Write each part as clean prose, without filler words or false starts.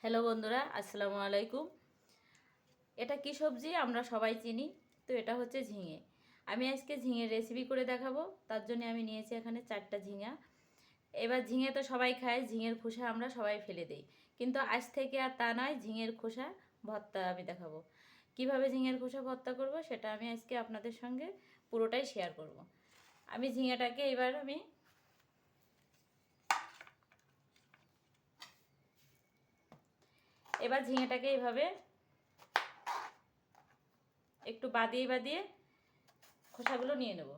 Hello বন্ধুরা, আসসালামু আলাইকুম। এটা কি সবজি আমরা সবাই চিনি, তো এটা হচ্ছে ঝিঙে। আমি আজকে ঝিঙের রেসিপি করে দেখাবো। তার জন্য আমি নিয়েছি এখানে 4টা ঝিঙা। এবার ঝিঙে তো সবাই খায়, ঝিঙের খোসা আমরা সবাই ফেলে দিই, কিন্তু আজ থেকে আর তা নয়, ঝিঙের খোসা ভর্তা আমি দেখাবো। কিভাবে ঝিঙের খোসা ভর্তা করব সেটা আমি আজকে আপনাদের সঙ্গে পুরোটাই শেয়ার করব। আমি ঝিঙেটাকে এবার ঝিঙেটাকে এইভাবে একটু বাদিয়ে বাদিয়ে খোসাগুলো নিয়ে নেব।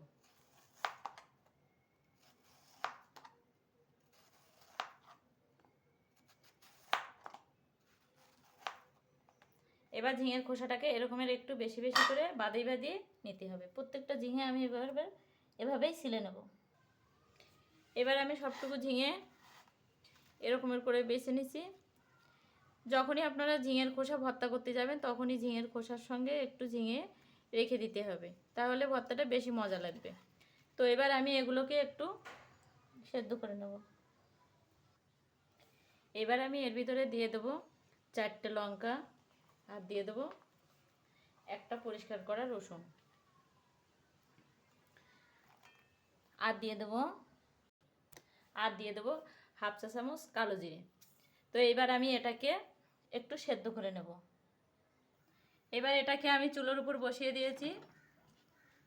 এবার ঝিঙের খোসাটাকে এরকমের একটু বেশি বেশি করে বাদিয়ে বাদিয়ে নিতে হবে। প্রত্যেকটা ঝিঙে আমি এভাবেই ছিলে নেব। এবার আমি সবটুকু ঝিঙে এরকমের করে বেছে নিছি। যখনই আপনারা ঝিঙের খোসা ভর্তা করতে যাবেন তখনই ঝিঙের খোসার সঙ্গে একটু ঝিঙে রেখে দিতে হবে, তাহলে ভর্তাটা বেশি মজা লাগবে। তো এবার আমি এগুলোকে একটু সেদ্ধ করে নেব। এবার আমি এর ভিতরে দিয়ে দেবো 4টে লঙ্কা, আর দিয়ে দেবো একটা পরিষ্কার করা রসুন, আর দিয়ে দেবো হাফ চা চামচ কালো জিরে। তো এবার আমি এটাকে একটু সেদ্ধ করে নেব। এবার এটাকে আমি চুলোর উপর বসিয়ে দিয়েছি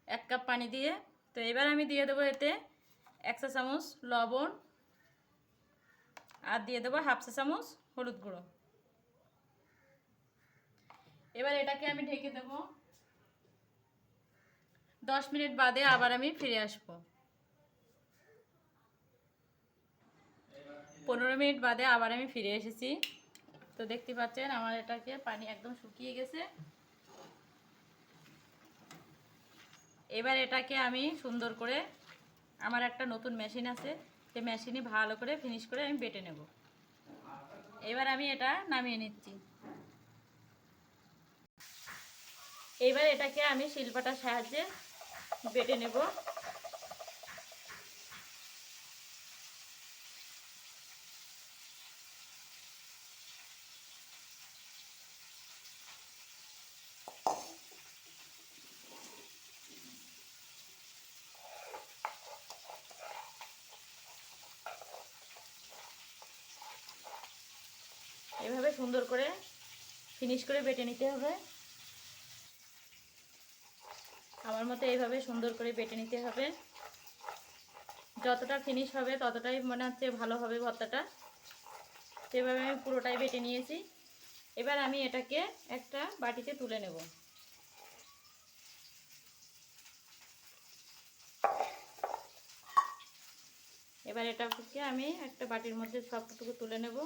1 কাপ পানি দিয়ে। তো এবার আমি দিয়ে দেবো এতে 1 চা চামচ লবণ, আর দিয়ে দেবো হাফ চা চামচ হলুদ গুঁড়ো। এবার এটাকে আমি ঢেকে দেব। 10 মিনিট বাদে আবার আমি ফিরে আসবো। 15 মিনিট বাদে আবার আমি ফিরে এসেছি। তো দেখতে পাচ্ছেন আমার এটাকে পানি একদম শুকিয়ে গেছে। এবার এটাকে আমি সুন্দর করে, আমার একটা নতুন মেশিন আছে, সেই মেশিনে ভালো করে ফিনিশ করে আমি বেটে নেব। এবার আমি এটা নামিয়ে নিচ্ছি। এবার এটাকে আমি শিলপাটার সাহায্যে বেটে নেব। এভাবে সুন্দর করে ফিনিশ করে বেটে নিতে হবে। আমার মতো এইভাবে সুন্দর করে বেটে নিতে হবে। যতটা ফিনিশ হবে ততটাই মনে হচ্ছে ভালো হবে ভর্তাটা। সেভাবে আমি পুরোটাই বেটে নিয়েছি। এবার আমি এটাকে একটা বাটিতে তুলে নেব। এবার এটাকে আমি একটা বাটির মধ্যে সবটুকু তুলে নেব।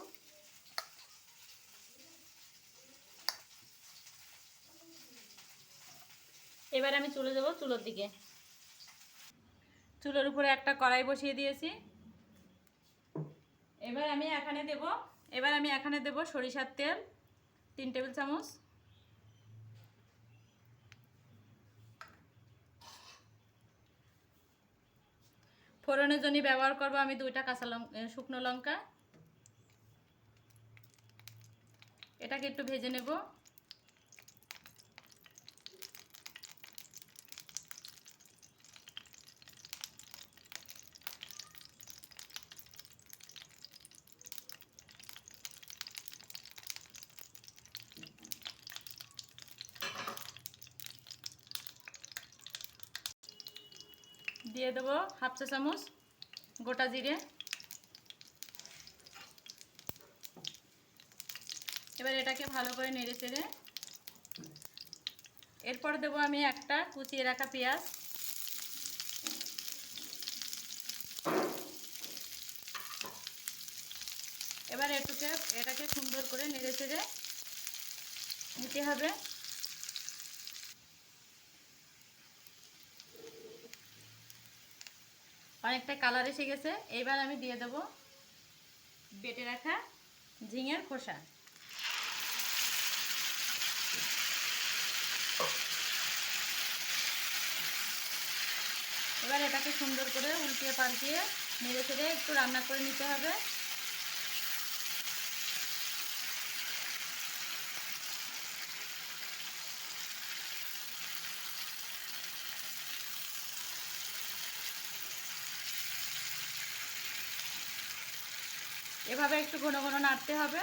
এবার আমি চলে যাব চুলোর দিকে। চুলোর উপরে একটা কড়াই বসিয়ে দিয়েছি। এবার আমি এখানে দেব সরিষার তেল 3 টেবিল চামচ। ফোড়নের জন্য ব্যবহার করব আমি 2টা শুকনো লঙ্কা। এটাকে একটু ভেজে নেব। দিয়ে দেব হাফ চা চামচ গোটা জিরে। এবার এটাকে ভালো করে নেড়ে চেড়ে এরপর দেব আমি একটা কুচিয়ে রাখা পেঁয়াজ। এবার এটাকে সুন্দর করে নেড়ে চেড়ে নিতে হবে। অনেকটা কালার এসে গেছে। এবার আমি দিয়ে দেব বেটে রাখা ঝিঙের খোসা। এবার এটাকে সুন্দর করে উল্টিয়ে পাল্টিয়ে নেড়ে চেড়ে একটু রান্না করে নিতে হবে। এভাবে একটু ঘন ঘন নাড়তে হবে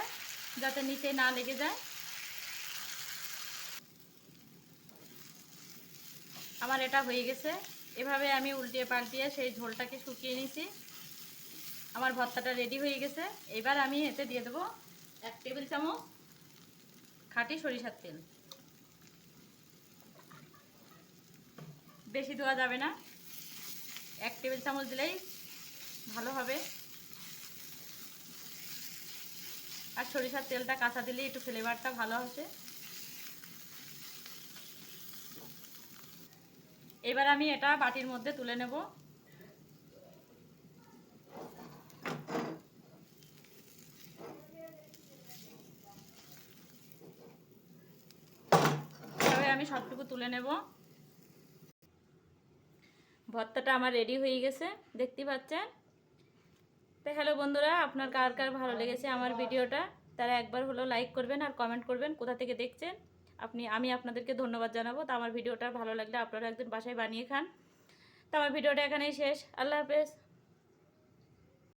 যাতে নিচে না লেগে যায়। আমার এটা হয়ে গেছে। এভাবে আমি উল্টিয়ে পাল্টিয়ে সেই ঝোলটাকে শুকিয়ে নিয়েছি। আমার ভর্তাটা রেডি হয়ে গেছে। এবার আমি এতে দিয়ে দেবো 1 টেবিল চামচ খাঁটি সরিষার তেল। বেশি দেওয়া যাবে না, 1 টেবিল চামচ দিলেই ভালো হবে। আর সরিষার তেলটা কাঁচা দিলেই একটু ফ্লেভারটা ভালো আসে। এবার আমি এটা বাটির মধ্যে তুলে নেব। এভাবে আমি সবটুকু তুলে নেব। ভর্তাটা আমার রেডি হয়ে গেছে, দেখতে পাচ্ছেন। তো হ্যালো বন্ধুরা, আপনার কার কার ভালো লেগেছে আমার ভিডিওটা তারা একবার হলো লাইক করবেন আর কমেন্ট করবেন কোথা থেকে দেখছেন। আমি আপনাদেরকে ধন্যবাদ জানাবো। তো আমার ভিডিওটা ভালো লাগলে আপনারা একদিন বাসায় বানিয়ে খান। তো আমার ভিডিওটা এখানেই শেষ। আল্লাহ হাফেজ।